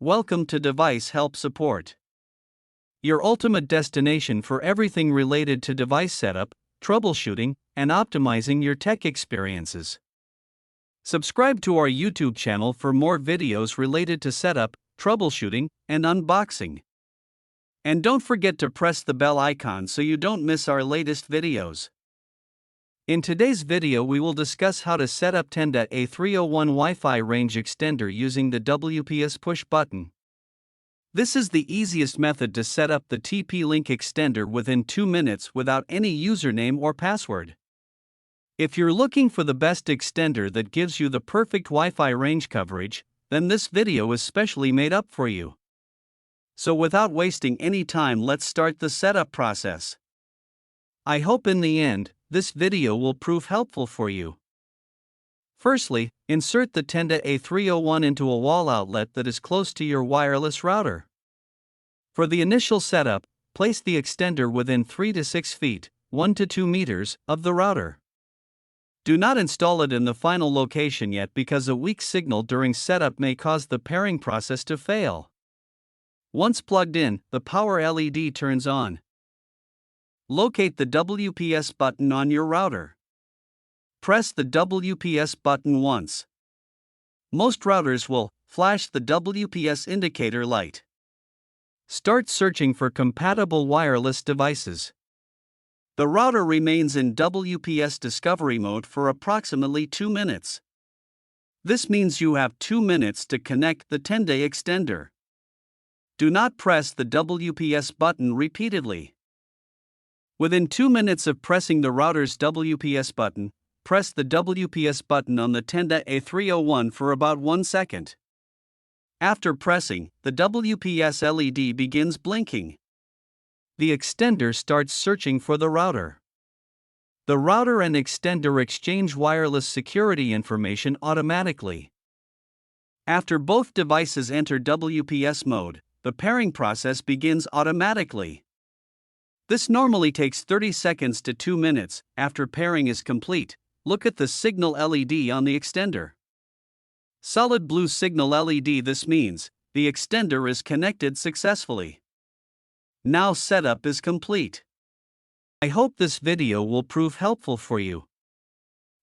Welcome to Device Help Support, your ultimate destination for everything related to device setup, troubleshooting, and optimizing your tech experiences. Subscribe to our YouTube channel for more videos related to setup, troubleshooting, and unboxing. And don't forget to press the bell icon so you don't miss our latest videos. In today's video we will discuss how to set up Tenda A301 Wi-Fi range extender using the WPS push button. This is the easiest method to set up the TP-Link extender within 2 minutes without any username or password. If you're looking for the best extender that gives you the perfect Wi-Fi range coverage, then this video is specially made up for you. So without wasting any time, let's start the setup process. I hope in the end, this video will prove helpful for you. Firstly, insert the Tenda A301 into a wall outlet that is close to your wireless router. For the initial setup, place the extender within 3 to 6 feet, 1 to 2 meters, of the router. Do not install it in the final location yet because a weak signal during setup may cause the pairing process to fail. Once plugged in, the power LED turns on. Locate the WPS button on your router. Press the WPS button once. Most routers will flash the WPS indicator light. Start searching for compatible wireless devices. The router remains in WPS discovery mode for approximately 2 minutes. This means you have 2 minutes to connect the Tenda extender. Do not press the WPS button repeatedly. Within 2 minutes of pressing the router's WPS button, press the WPS button on the Tenda A301 for about 1 second. After pressing, the WPS LED begins blinking. The extender starts searching for the router. The router and extender exchange wireless security information automatically. After both devices enter WPS mode, the pairing process begins automatically. This normally takes 30 seconds to 2 minutes. After pairing is complete, look at the signal LED on the extender. Solid blue signal LED. This means the extender is connected successfully. Now setup is complete. I hope this video will prove helpful for you.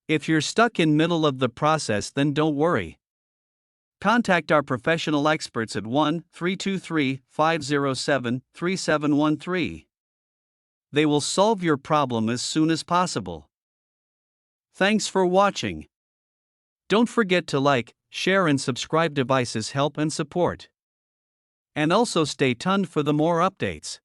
If you're stuck in middle of the process, then don't worry. Contact our professional experts at 1-323-507-3713. They will solve your problem as soon as possible. Thanks for watching. Don't forget to like, share and subscribe. Devices Help and Support. And also stay tuned for the more updates.